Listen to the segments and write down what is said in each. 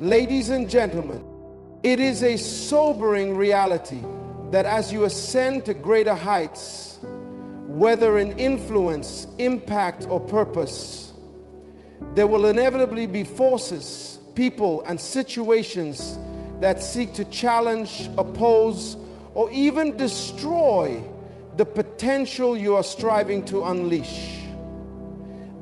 Ladies and gentlemen, it is a sobering reality that as you ascend to greater heights, whether in influence, impact, or purpose, there will inevitably be forces, people, and situations that seek to challenge, oppose, or even destroy the potential you are striving to unleash.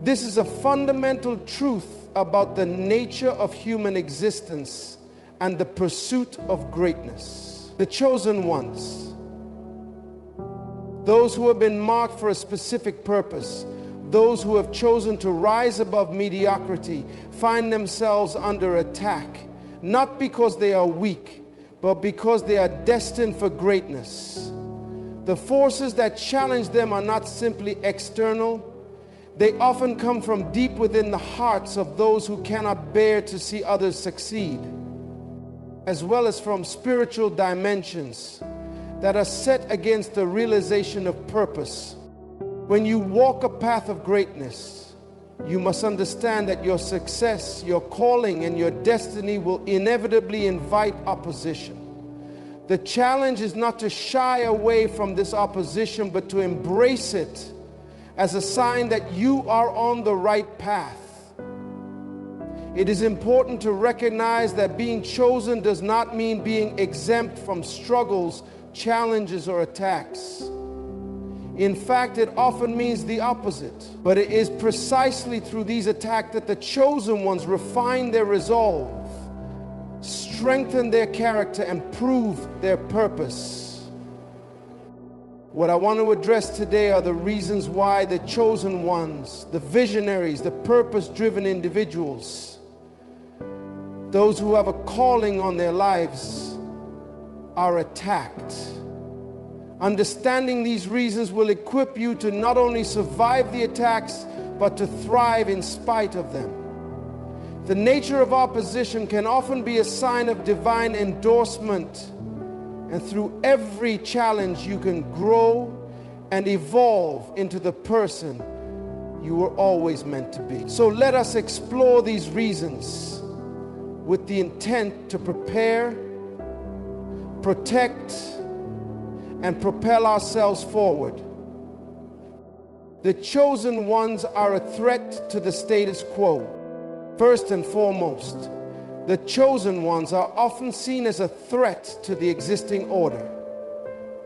This is a fundamental truth about the nature of human existence and the pursuit of greatness. The chosen ones, those who have been marked for a specific purpose, those who have chosen to rise above mediocrity, find themselves under attack, not because they are weak, but because they are destined for greatness. The forces that challenge them are not simply external. They often come from deep within the hearts of those who cannot bear to see others succeed, as well as from spiritual dimensions that are set against the realization of purpose. When you walk a path of greatness, you must understand that your success, your calling, and your destiny will inevitably invite opposition. The challenge is not to shy away from this opposition, but to embrace it as a sign that you are on the right path. It is important to recognize that being chosen does not mean being exempt from struggles, challenges, or attacks. In fact, it often means the opposite. But it is precisely through these attacks that the chosen ones refine their resolve, strengthen their character, and prove their purpose. What I want to address today are the reasons why the chosen ones, the visionaries, the purpose-driven individuals, those who have a calling on their lives, are attacked. Understanding these reasons will equip you to not only survive the attacks, but to thrive in spite of them. The nature of opposition can often be a sign of divine endorsement, and through every challenge you can grow and evolve into the person you were always meant to be. So let us explore these reasons with the intent to prepare, protect, and propel ourselves forward. The chosen ones are a threat to the status quo. First and foremost, the chosen ones are often seen as a threat to the existing order.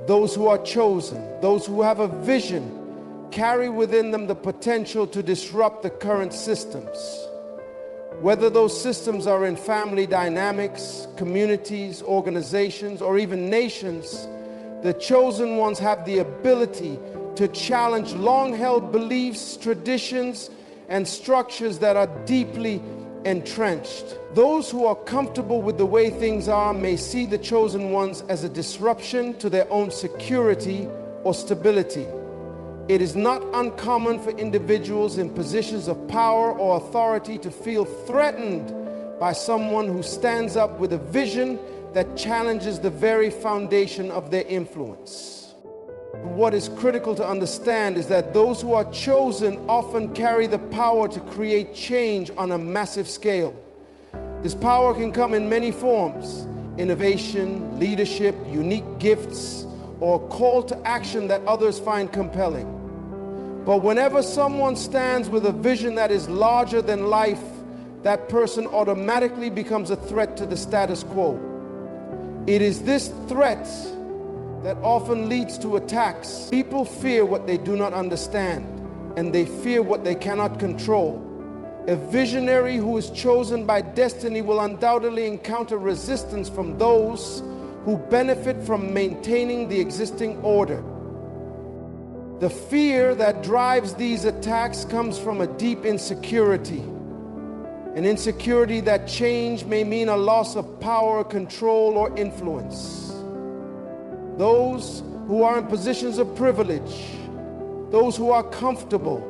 Those who are chosen, those who have a vision, carry within them the potential to disrupt the current systems. Whether those systems are in family dynamics, communities, organizations, or even nations, the chosen ones have the ability to challenge long-held beliefs, traditions, and structures that are deeply entrenched. Those who are comfortable with the way things are may see the chosen ones as a disruption to their own security or stability. It is not uncommon for individuals in positions of power or authority to feel threatened by someone who stands up with a vision that challenges the very foundation of their influence. What is critical to understand is that those who are chosen often carry the power to create change on a massive scale. This power can come in many forms: innovation, leadership, unique gifts, or a call to action that others find compelling. But whenever someone stands with a vision that is larger than life, that person automatically becomes a threat to the status quo. It is this threat that often leads to attacks. People fear what they do not understand, and they fear what they cannot control. A visionary who is chosen by destiny will undoubtedly encounter resistance from those who benefit from maintaining the existing order. The fear that drives these attacks comes from a deep insecurity. An insecurity that change may mean a loss of power, control, or influence. Those who are in positions of privilege, those who are comfortable,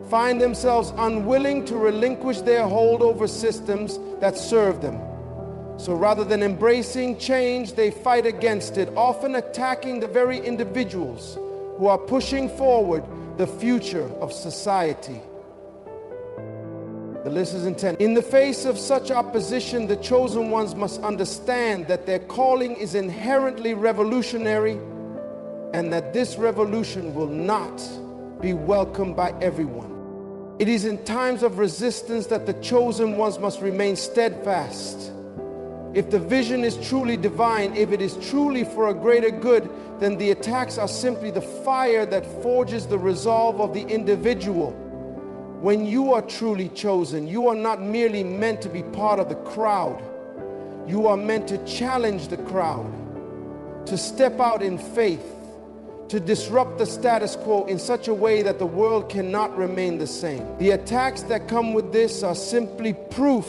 find themselves unwilling to relinquish their hold over systems that serve them. So rather than embracing change, they fight against it, often attacking the very individuals who are pushing forward the future of society. The But listen intently. In the face of such opposition, the chosen ones must understand that their calling is inherently revolutionary and that this revolution will not be welcomed by everyone. It is in times of resistance that the chosen ones must remain steadfast. If the vision is truly divine, if it is truly for a greater good, then the attacks are simply the fire that forges the resolve of the individual. When you are truly chosen, you are not merely meant to be part of the crowd. You are meant to challenge the crowd, to step out in faith, to disrupt the status quo in such a way that the world cannot remain the same. The attacks that come with this are simply proof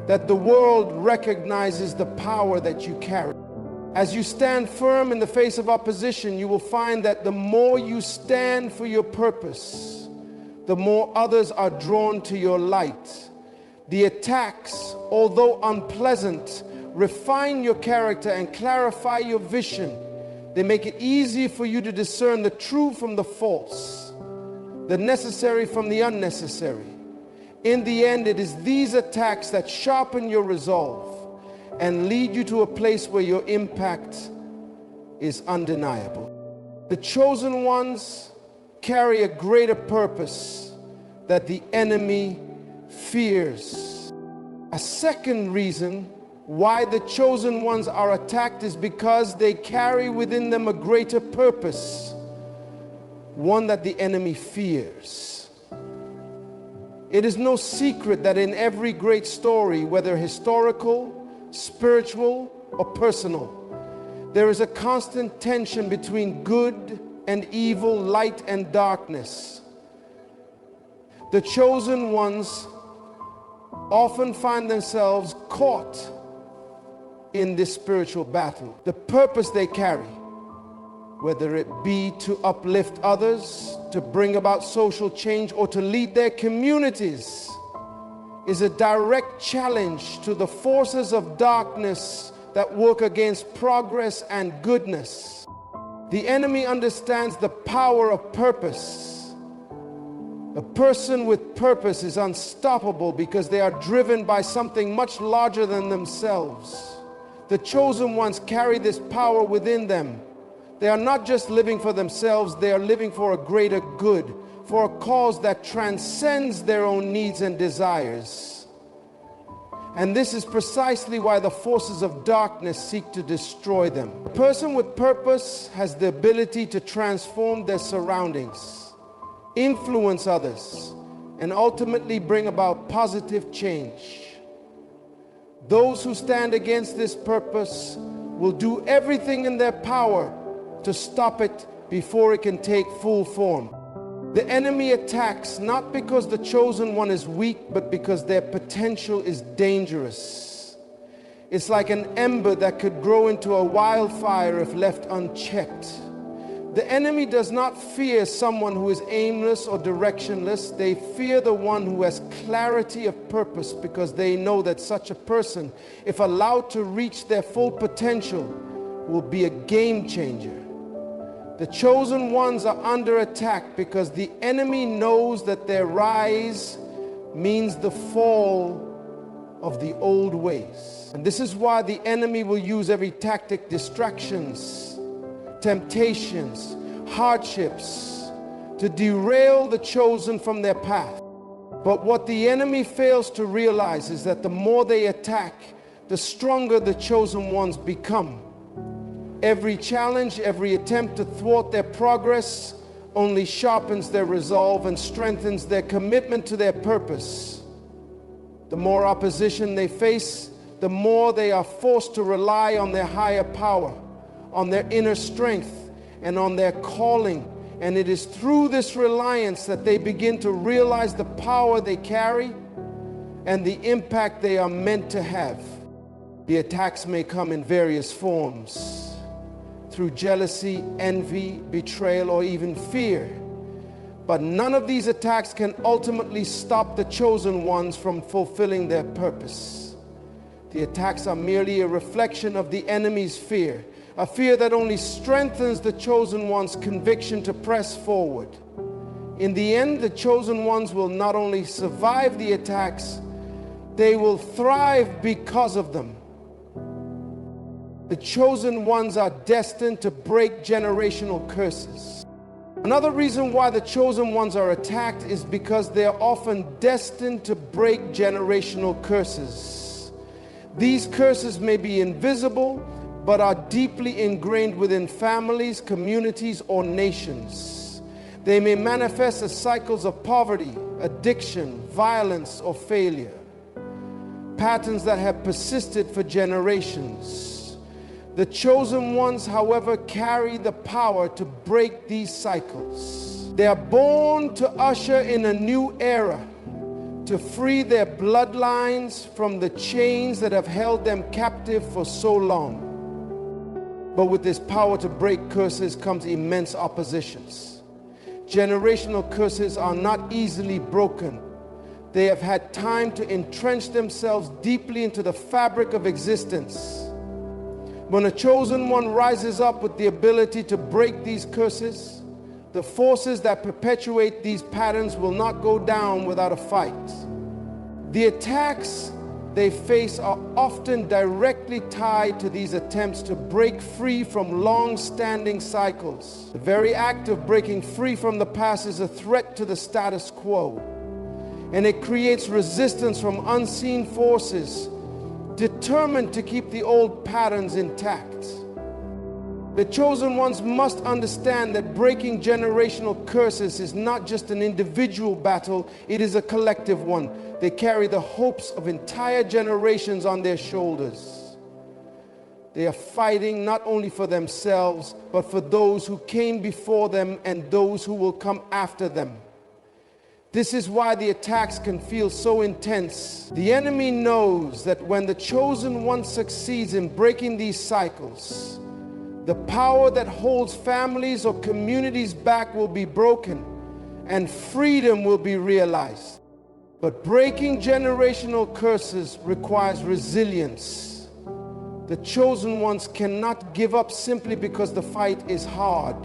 that the world recognizes the power that you carry. As you stand firm in the face of opposition, you will find that the more you stand for your purpose, the more others are drawn to your light. The attacks, although unpleasant, refine your character and clarify your vision. They make it easy for you to discern the true from the false, the necessary from the unnecessary. In the end, it is these attacks that sharpen your resolve and lead you to a place where your impact is undeniable. The chosen ones carry a greater purpose that the enemy fears. A second reason why the chosen ones are attacked is because they carry within them a greater purpose, one that the enemy fears. It is no secret that in every great story, whether historical, spiritual, or personal, there is a constant tension between good and evil, light and darkness. The chosen ones often find themselves caught in this spiritual battle. The purpose they carry, whether it be to uplift others, to bring about social change, or to lead their communities, is a direct challenge to the forces of darkness that work against progress and goodness. The enemy understands the power of purpose. A person with purpose is unstoppable because they are driven by something much larger than themselves. The chosen ones carry this power within them. They are not just living for themselves, they are living for a greater good, for a cause that transcends their own needs and desires. And this is precisely why the forces of darkness seek to destroy them. A person with purpose has the ability to transform their surroundings, influence others, and ultimately bring about positive change. Those who stand against this purpose will do everything in their power to stop it before it can take full form. The enemy attacks not because the chosen one is weak, but because their potential is dangerous. It's like an ember that could grow into a wildfire if left unchecked. The enemy does not fear someone who is aimless or directionless. They fear the one who has clarity of purpose, because they know that such a person, if allowed to reach their full potential, will be a game changer. The chosen ones are under attack because the enemy knows that their rise means the fall of the old ways. And this is why the enemy will use every tactic: distractions, temptations, hardships, to derail the chosen from their path. But what the enemy fails to realize is that the more they attack, the stronger the chosen ones become. Every challenge, every attempt to thwart their progress only sharpens their resolve and strengthens their commitment to their purpose. The more opposition they face, the more they are forced to rely on their higher power, on their inner strength, and on their calling. And it is through this reliance that they begin to realize the power they carry and the impact they are meant to have. The attacks may come in various forms, through jealousy, envy, betrayal, or even fear. But none of these attacks can ultimately stop the chosen ones from fulfilling their purpose. The attacks are merely a reflection of the enemy's fear, a fear that only strengthens the chosen one's conviction to press forward. In the end, the chosen ones will not only survive the attacks, they will thrive because of them. The chosen ones are destined to break generational curses. Another reason why the chosen ones are attacked is because they are often destined to break generational curses. These curses may be invisible, but are deeply ingrained within families, communities, or nations. They may manifest as cycles of poverty, addiction, violence, or failure. Patterns that have persisted for generations. The chosen ones, however, carry the power to break these cycles. They are born to usher in a new era, to free their bloodlines from the chains that have held them captive for so long. But with this power to break curses comes immense oppositions. Generational curses are not easily broken. They have had time to entrench themselves deeply into the fabric of existence. When a chosen one rises up with the ability to break these curses, the forces that perpetuate these patterns will not go down without a fight. The attacks they face are often directly tied to these attempts to break free from long-standing cycles. The very act of breaking free from the past is a threat to the status quo, and it creates resistance from unseen forces determined to keep the old patterns intact. The chosen ones must understand that breaking generational curses is not just an individual battle, it is a collective one. They carry the hopes of entire generations on their shoulders. They are fighting not only for themselves, but for those who came before them and those who will come after them. This is why the attacks can feel so intense. The enemy knows that when the chosen one succeeds in breaking these cycles, the power that holds families or communities back will be broken and freedom will be realized. But breaking generational curses requires resilience. The chosen ones cannot give up simply because the fight is hard.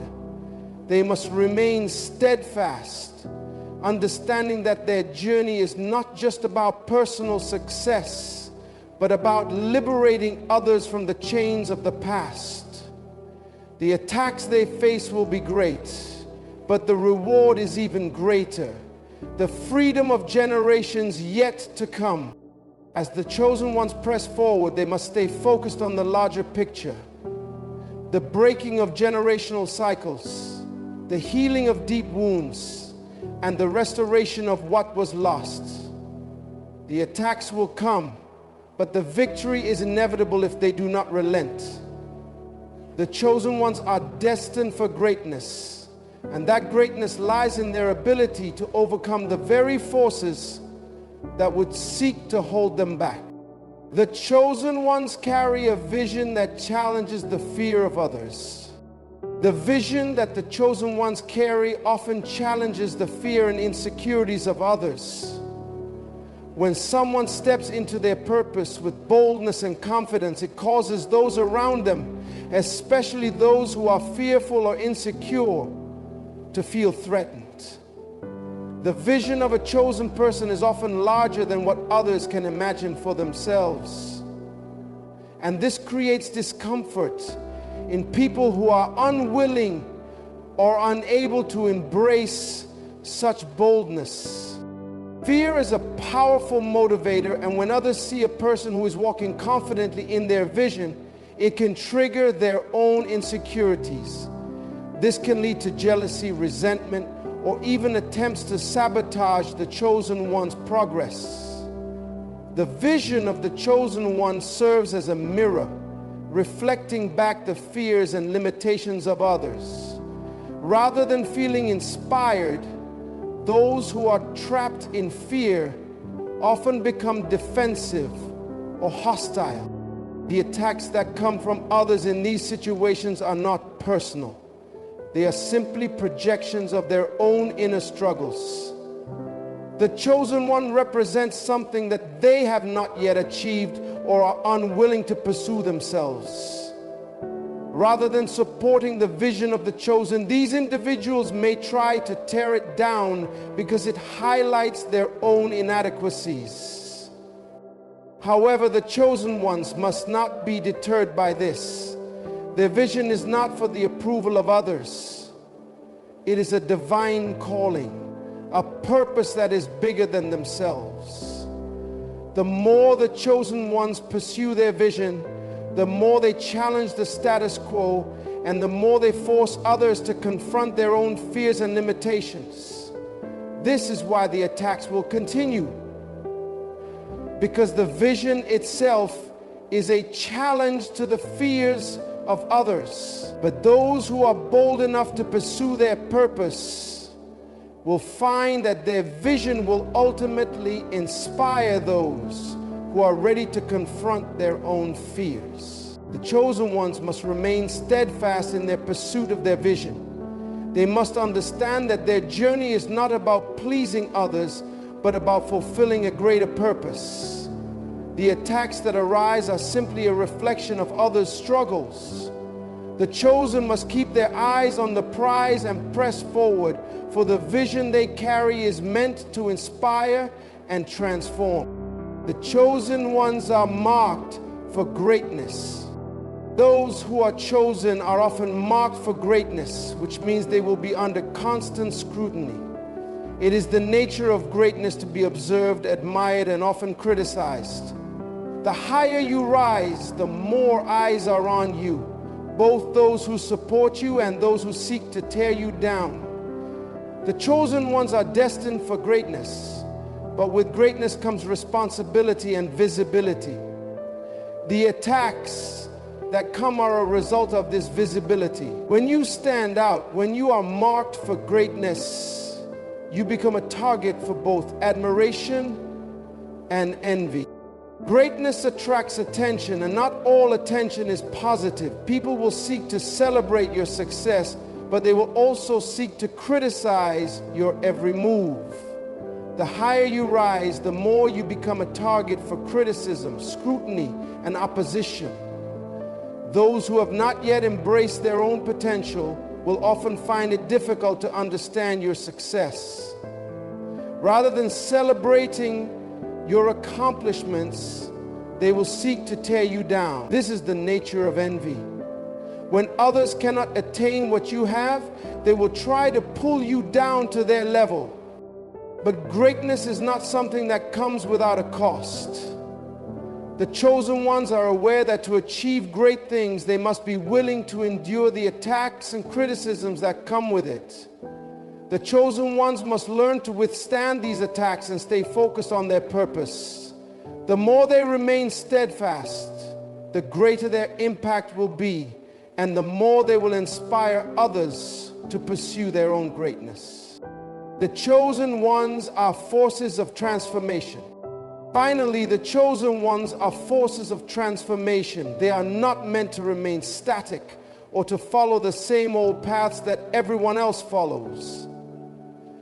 They must remain steadfast, understanding that their journey is not just about personal success, but about liberating others from the chains of the past. The attacks they face will be great, but the reward is even greater. The freedom of generations yet to come. As the chosen ones press forward, they must stay focused on the larger picture. The breaking of generational cycles, the healing of deep wounds, and the restoration of what was lost. The attacks will come, but the victory is inevitable if they do not relent. The chosen ones are destined for greatness, and that greatness lies in their ability to overcome the very forces that would seek to hold them back. The chosen ones carry a vision that challenges the fear of others. The vision that the chosen ones carry often challenges the fear and insecurities of others. When someone steps into their purpose with boldness and confidence, it causes those around them, especially those who are fearful or insecure, to feel threatened. The vision of a chosen person is often larger than what others can imagine for themselves. And this creates discomfort in people who are unwilling or unable to embrace such boldness. Fear is a powerful motivator, and when others see a person who is walking confidently in their vision, it can trigger their own insecurities. This can lead to jealousy, resentment, or even attempts to sabotage the chosen one's progress. The vision of the chosen one serves as a mirror, reflecting back the fears and limitations of others. Rather than feeling inspired, those who are trapped in fear often become defensive or hostile. The attacks that come from others in these situations are not personal. They are simply projections of their own inner struggles. The chosen one represents something that they have not yet achieved or are unwilling to pursue themselves. Rather than supporting the vision of the chosen, these individuals may try to tear it down because it highlights their own inadequacies. However, the chosen ones must not be deterred by this. Their vision is not for the approval of others. It is a divine calling, a purpose that is bigger than themselves. The more the chosen ones pursue their vision, the more they challenge the status quo, and the more they force others to confront their own fears and limitations. This is why the attacks will continue, because the vision itself is a challenge to the fears of others. But those who are bold enough to pursue their purpose will find that their vision will ultimately inspire those who are ready to confront their own fears. The chosen ones must remain steadfast in their pursuit of their vision. They must understand that their journey is not about pleasing others, but about fulfilling a greater purpose. The attacks that arise are simply a reflection of others' struggles. The chosen must keep their eyes on the prize and press forward, for the vision they carry is meant to inspire and transform. The chosen ones are marked for greatness. Those who are chosen are often marked for greatness, which means they will be under constant scrutiny. It is the nature of greatness to be observed, admired, and often criticized. The higher you rise, the more eyes are on you, both those who support you and those who seek to tear you down. The chosen ones are destined for greatness, but with greatness comes responsibility and visibility. The attacks that come are a result of this visibility. When you stand out, when you are marked for greatness, you become a target for both admiration and envy. Greatness attracts attention, and not all attention is positive. People will seek to celebrate your success, but they will also seek to criticize your every move. The higher you rise, the more you become a target for criticism, scrutiny, and opposition. Those who have not yet embraced their own potential will often find it difficult to understand your success. Rather than celebrating your accomplishments, they will seek to tear you down. This is the nature of envy. When others cannot attain what you have, they will try to pull you down to their level. But greatness is not something that comes without a cost. The chosen ones are aware that to achieve great things, they must be willing to endure the attacks and criticisms that come with it. The chosen ones must learn to withstand these attacks and stay focused on their purpose. The more they remain steadfast, the greater their impact will be, and the more they will inspire others to pursue their own greatness. The chosen ones are forces of transformation. Finally, the chosen ones are forces of transformation. They are not meant to remain static or to follow the same old paths that everyone else follows.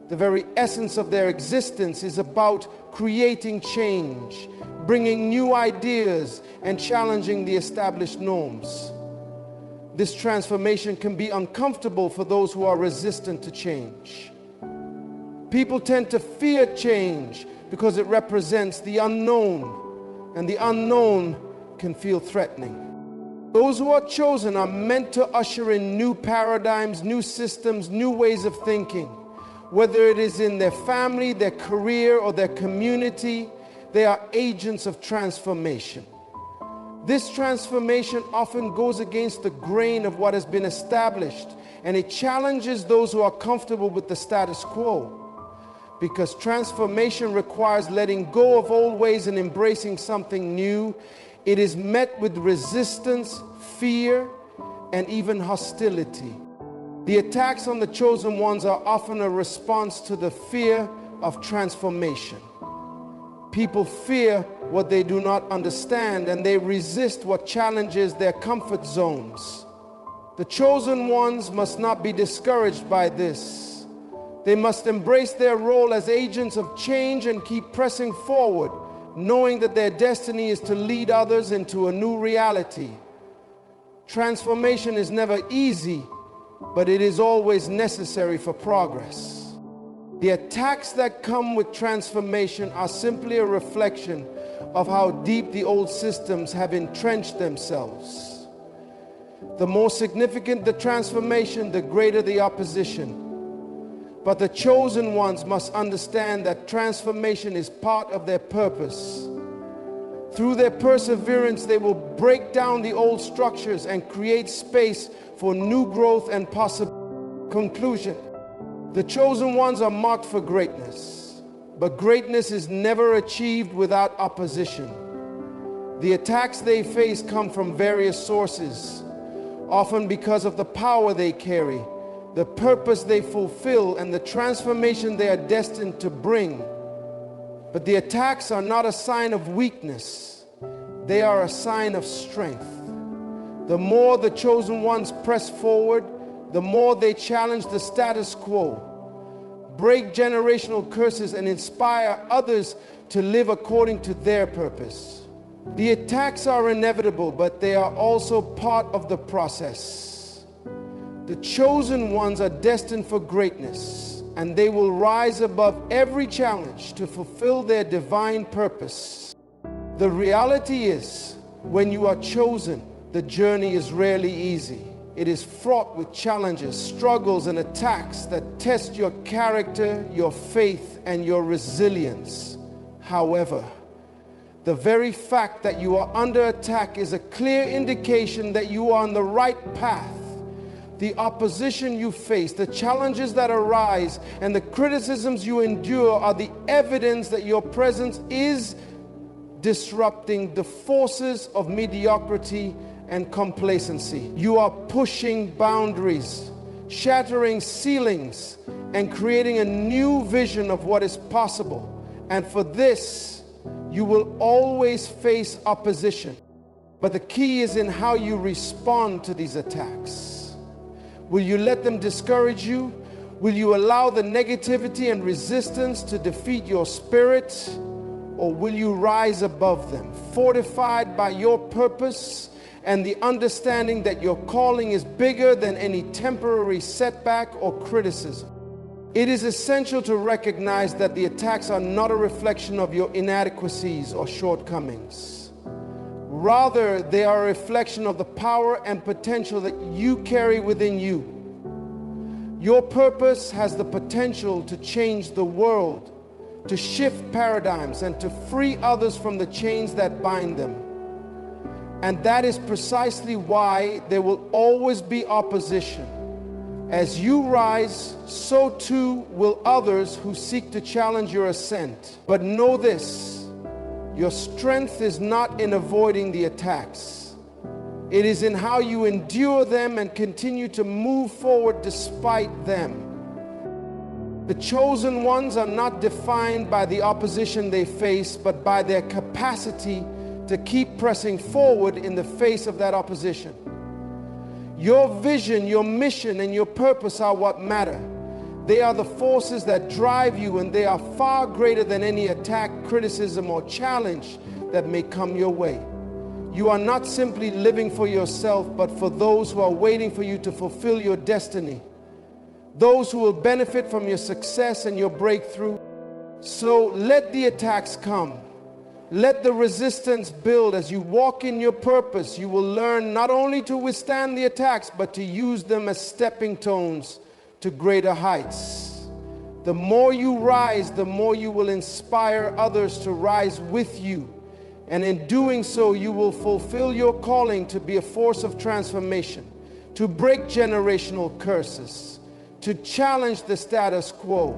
The very essence of their existence is about creating change, bringing new ideas, and challenging the established norms. This transformation can be uncomfortable for those who are resistant to change. People tend to fear change because it represents the unknown, and the unknown can feel threatening. Those who are chosen are meant to usher in new paradigms, new systems, new ways of thinking. Whether it is in their family, their career, or their community, they are agents of transformation. This transformation often goes against the grain of what has been established, and it challenges those who are comfortable with the status quo. Because transformation requires letting go of old ways and embracing something new, it is met with resistance, fear, and even hostility. The attacks on the chosen ones are often a response to the fear of transformation. People fear what they do not understand, and they resist what challenges their comfort zones. The chosen ones must not be discouraged by this. They must embrace their role as agents of change and keep pressing forward, knowing that their destiny is to lead others into a new reality. Transformation is never easy, but it is always necessary for progress. The attacks that come with transformation are simply a reflection of how deep the old systems have entrenched themselves. The more significant the transformation, the greater the opposition. But the chosen ones must understand that transformation is part of their purpose. Through their perseverance, they will break down the old structures and create space for new growth and possible conclusion. The chosen ones are marked for greatness, but greatness is never achieved without opposition. The attacks they face come from various sources, often because of the power they carry, the purpose they fulfill, and the transformation they are destined to bring. But the attacks are not a sign of weakness. They are a sign of strength. The more the chosen ones press forward, the more they challenge the status quo, break generational curses, and inspire others to live according to their purpose. The attacks are inevitable, but they are also part of the process. The chosen ones are destined for greatness, and they will rise above every challenge to fulfill their divine purpose. The reality is, when you are chosen, the journey is rarely easy. It is fraught with challenges, struggles, and attacks that test your character, your faith, and your resilience. However, the very fact that you are under attack is a clear indication that you are on the right path. The opposition you face, the challenges that arise, and the criticisms you endure are the evidence that your presence is disrupting the forces of mediocrity and complacency. You are pushing boundaries, shattering ceilings, and creating a new vision of what is possible. And for this, you will always face opposition. But the key is in how you respond to these attacks. Will you let them discourage you? Will you allow the negativity and resistance to defeat your spirit? Or will you rise above them, fortified by your purpose and the understanding that your calling is bigger than any temporary setback or criticism? It is essential to recognize that the attacks are not a reflection of your inadequacies or shortcomings. Rather, they are a reflection of the power and potential that you carry within you. Your purpose has the potential to change the world, to shift paradigms, and to free others from the chains that bind them. And that is precisely why there will always be opposition. As you rise, so too will others who seek to challenge your ascent. But know this, your strength is not in avoiding the attacks. It is in how you endure them and continue to move forward despite them. The chosen ones are not defined by the opposition they face, but by their capacity to keep pressing forward in the face of that opposition. Your vision, your mission, and your purpose are what matter. They are the forces that drive you, and they are far greater than any attack, criticism, or challenge that may come your way. You are not simply living for yourself, but for those who are waiting for you to fulfill your destiny. Those who will benefit from your success and your breakthrough. So let the attacks come. Let the resistance build. As you walk in your purpose, you will learn not only to withstand the attacks, but to use them as stepping stones to greater heights. The more you rise, the more you will inspire others to rise with you. And in doing so, you will fulfill your calling to be a force of transformation, to break generational curses, to challenge the status quo,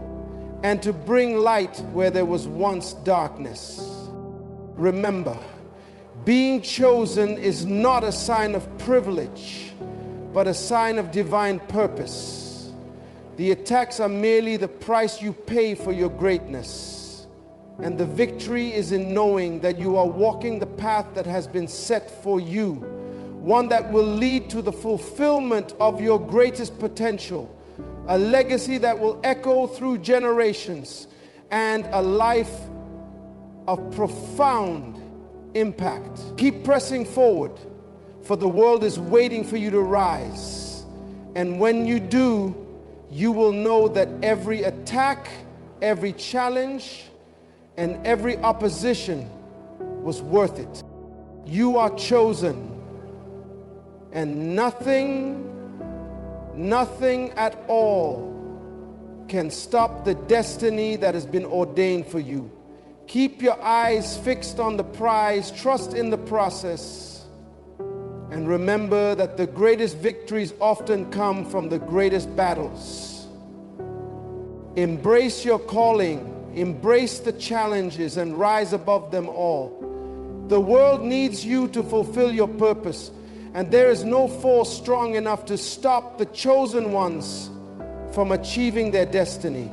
and to bring light where there was once darkness. Remember, being chosen is not a sign of privilege, but a sign of divine purpose. The attacks are merely the price you pay for your greatness, and the victory is in knowing that you are walking the path that has been set for you, one that will lead to the fulfillment of your greatest potential, a legacy that will echo through generations, and a life of profound impact. Keep pressing forward. for the world is waiting for you to rise. And when you do, you will know that every attack, every challenge, and every opposition was worth it. You are chosen, and nothing at all can stop the destiny that has been ordained for you. Keep your eyes fixed on the prize, trust in the process, and remember that the greatest victories often come from the greatest battles. Embrace your calling, embrace the challenges, and rise above them all. The world needs you to fulfill your purpose, and there is no force strong enough to stop the chosen ones from achieving their destiny.